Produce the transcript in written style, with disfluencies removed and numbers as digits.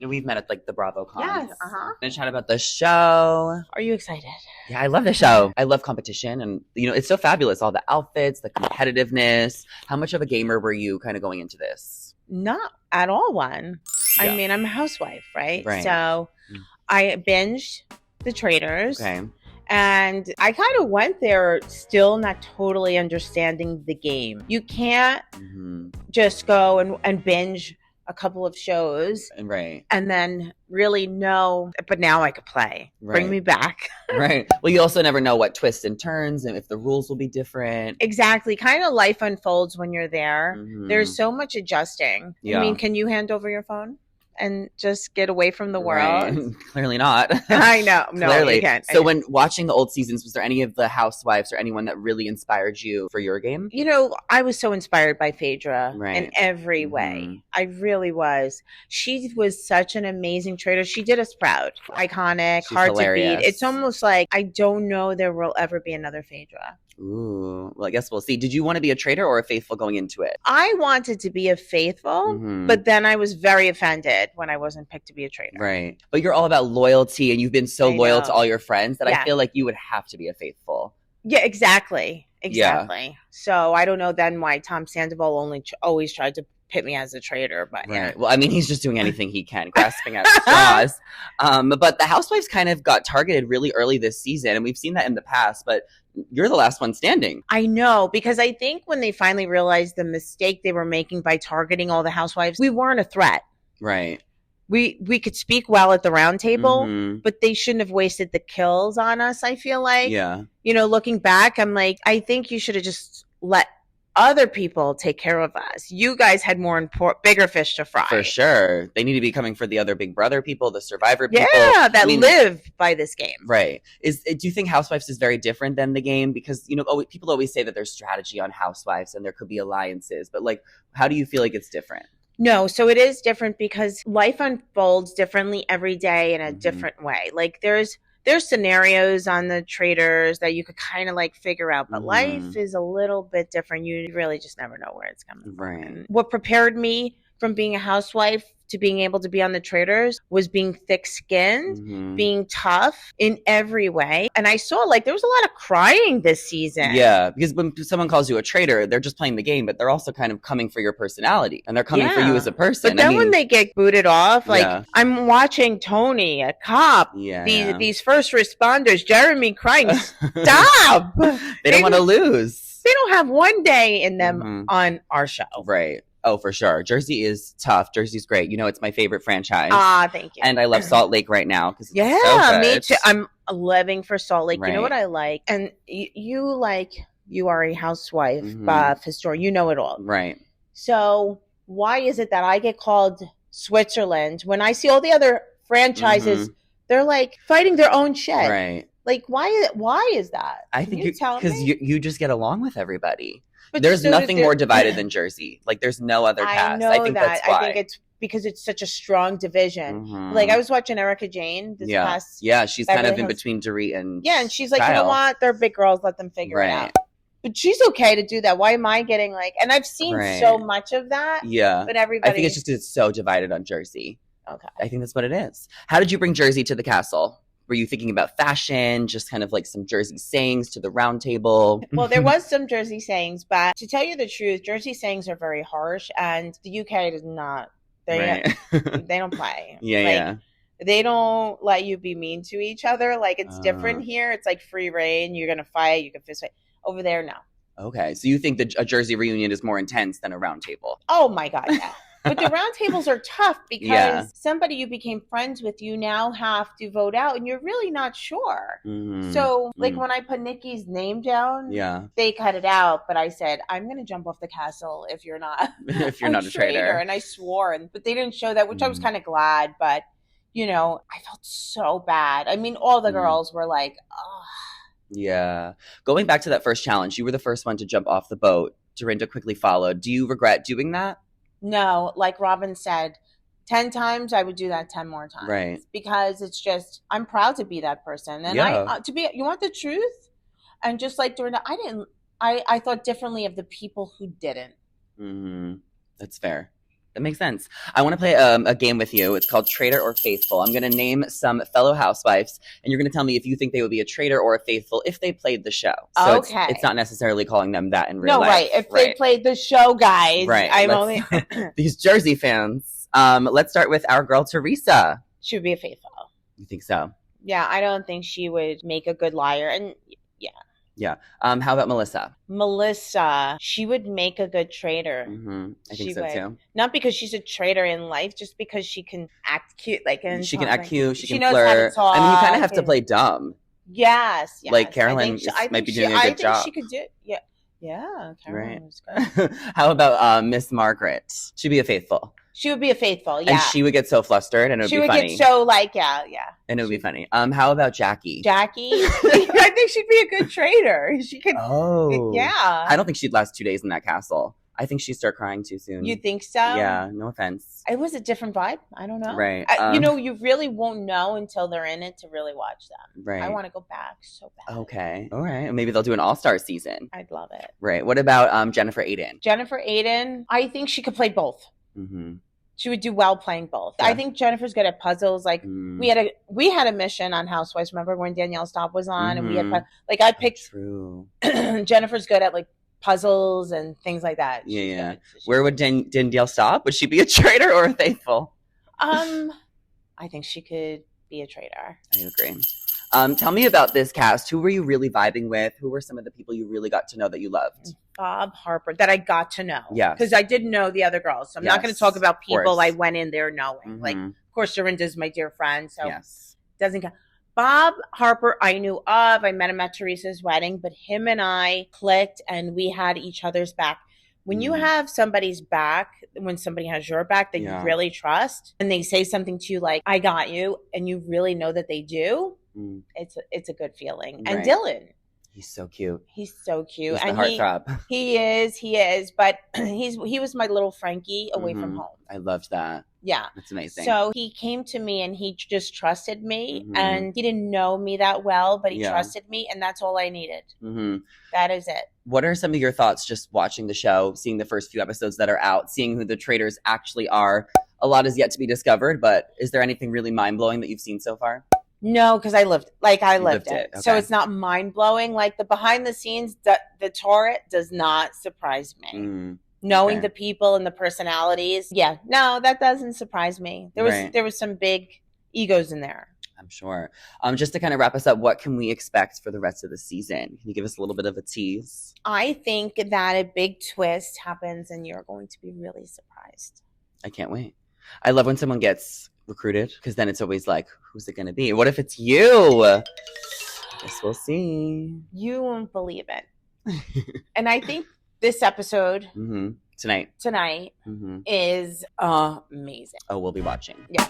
We've met at like the BravoCon. Yes. And chat about the show. Are you excited? Yeah, I love the show. I love competition, and it's so fabulous. All the outfits, the competitiveness. How much of a gamer were you kind of going into this? Not at all one. Yeah. I mean, I'm a housewife, right? Right. So I binged the Traitors. Okay. And I kind of went there still not totally understanding the game. You can't just go and binge a couple of shows and then really know, but now I could play. Right. Bring me back. Right. Well, you also never know what twists and turns and if the rules will be different. Exactly. Kind of life unfolds when you're there. There's so much adjusting. Yeah. I mean, can you hand over your phone and just get away from the world? Right. Clearly not. I know. No, clearly. You can't. So when watching the old seasons, was there any of the Housewives or anyone that really inspired you for your game? I was so inspired by Phaedra in every way. I really was. She was such an amazing traitor. She did us proud. Iconic, she's hard hilarious. To beat. It's almost like I don't know there will ever be another Phaedra. Ooh, well, I guess we'll see. Did you want to be a traitor or a faithful going into it? I wanted to be a faithful, but then I was very offended when I wasn't picked to be a traitor. Right. But you're all about loyalty, and you've been so loyal to all your friends that I feel like you would have to be a faithful. Yeah, exactly. Yeah. So I don't know then why Tom Sandoval always tried to pit me as a traitor, but right. Well, I mean, he's just doing anything he can, grasping at straws. But the Housewives kind of got targeted really early this season, and we've seen that in the past, but you're the last one standing. I know, because I think when they finally realized the mistake they were making by targeting all the Housewives, we weren't a threat. Right. We could speak well at the roundtable, but they shouldn't have wasted the kills on us, I feel like. Yeah. Looking back, I'm like, I think you should have just let other people take care of us. You guys had bigger fish to fry. For sure. They need to be coming for the other Big Brother people, the Survivor people. Yeah, that live by this game. Right. Do you think Housewives is very different than the game? Because, people always say that there's strategy on Housewives and there could be alliances. But, how do you feel like it's different? No, so it is different because life unfolds differently every day in a different way. There's scenarios on the Traitors that you could kind of figure out, but life is a little bit different. You really just never know where it's coming from. And what prepared me from being a housewife to being able to be on the Traitors was being thick-skinned, being tough in every way. And I saw there was a lot of crying this season. Yeah, because when someone calls you a traitor, they're just playing the game, but they're also kind of coming for your personality and they're coming for you as a person. But then when they get booted off, I'm watching Tony, a cop, these first responders, Jeremy crying, stop! They don't want to lose. They don't have one day in them on our show. Right. Oh, for sure. Jersey is tough. Jersey's great. It's my favorite franchise. Thank you. And I love Salt Lake right now. Yeah, me too. I'm living for Salt Lake. Right. You know what I like? And you are a housewife, buff, historian. You know it all. Right. So why is it that I get called Switzerland when I see all the other franchises, they're fighting their own shit? Right. Why is that? I think because you just get along with everybody. But there's nothing more divided than Jersey. There's no other cast. I think that's why. I think it's because it's such a strong division. I was watching Erica Jane this past. Yeah, she's kind of in between Dorit and and she's like, Kyle. You know what? They're big girls. Let them figure it out. But she's okay to do that. Why am I getting and I've seen so much of that. Yeah. But everybody. I think it's just because it's so divided on Jersey. Okay. I think that's what it is. How did you bring Jersey to the castle? Were you thinking about fashion, just kind of some Jersey sayings to the round table? Well, there was some Jersey sayings, but to tell you the truth, Jersey sayings are very harsh, and the UK does not. They don't play. Yeah. They don't let you be mean to each other. It's different here. It's free reign. You're gonna fight. You can fist fight. Over there, no. Okay, so you think that a Jersey reunion is more intense than a round table? Oh my God, yeah. But the round tables are tough because somebody you became friends with, you now have to vote out and you're really not sure. So when I put Nikki's name down, they cut it out. But I said, I'm going to jump off the castle if you're not if you're not a traitor. And I swore, but they didn't show that, which I was kind of glad. But, I felt so bad. I mean, all the girls were like, oh. Yeah. Going back to that first challenge, you were the first one to jump off the boat. Dorinda quickly followed. Do you regret doing that? No, like Robin said, 10 times, I would do that 10 more times. Right. Because it's just, I'm proud to be that person. And you want the truth? And just like Dorinda, I thought differently of the people who didn't. That's fair. That makes sense. I want to play a game with you. It's called Traitor or Faithful. I'm going to name some fellow housewives, and you're going to tell me if you think they would be a traitor or a faithful if they played the show. So Okay. it's not necessarily calling them that in real life. No, right. If they played the show, guys. Right. I'm only... These Jersey fans. Let's start with our girl, Teresa. She would be a faithful. You think so? Yeah, I don't think she would make a good liar. And yeah. Yeah. How about Melissa? Melissa, she would make a good traitor. Mm-hmm. I think so too. Not because she's a traitor in life, just because she can act cute. She can act cute. She can knows flirt. how to talk. I mean, you kind of have to play dumb. Yes. Like Carolyn might be doing a good job. I think she could do it. Yeah. Yeah. Carolyn was good. How about Miss Margaret? She'd be a faithful. She would be a faithful, yeah. And she would get so flustered, and it would be funny. She would get so yeah. And it would be funny. How about Jackie? Jackie? I think she'd be a good traitor. She could. Oh. Yeah. I don't think she'd last 2 days in that castle. I think she'd start crying too soon. You think so? Yeah, no offense. It was a different vibe. I don't know. Right. You really won't know until they're in it to really watch them. Right. I want to go back so bad. Okay. All right. Maybe they'll do an all-star season. I'd love it. Right. What about Jennifer Aiden? Jennifer Aiden, I think she could play both. Mm-hmm. She would do well playing both. Yeah. I think Jennifer's good at puzzles. Like we had a mission on Housewives. Remember when Danielle Staub was on, and we had I picked. True. Jennifer's good at like puzzles and things like that. Yeah. Where would Danielle Staub? Would she be a traitor or a faithful? I think she could be a traitor. I agree. Tell me about this cast. Who were you really vibing with? Who were some of the people you really got to know that you loved? Bob, Harper, that I got to know. Yeah. Because I didn't know the other girls. So I'm not going to talk about people I went in there knowing. Mm-hmm. Like, of course, Dorinda's my dear friend. So yes. Doesn't count. Bob Harper, I knew of. I met him at Teresa's wedding. But him and I clicked and we had each other's back. When you have somebody's back, when somebody has your back that you really trust, and they say something to you like, I got you, and you really know that they do, it's a good feeling. Right. And Dylan. He's so cute. He's so cute. He's the heartthrob. He is. But he was my little Frankie away from home. I loved that. Yeah. That's amazing. So he came to me and he just trusted me. And he didn't know me that well, but he trusted me. And that's all I needed. That is it. What are some of your thoughts just watching the show, seeing the first few episodes that are out, seeing who the traitors actually are? A lot is yet to be discovered, but is there anything really mind-blowing that you've seen so far? No, because I lived it. Okay. So it's not mind-blowing. Like the behind the scenes, the turret does not surprise me. Knowing the people and the personalities. Yeah, no, that doesn't surprise me. There was some big egos in there. I'm sure. Just to kind of wrap us up, what can we expect for the rest of the season? Can you give us a little bit of a tease? I think that a big twist happens and you're going to be really surprised. I can't wait. I love when someone gets recruited because then it's always like, who's it going to be? What if it's you? I guess we'll see. You won't believe it. And I think this episode tonight is amazing. Oh, we'll be watching. Yeah.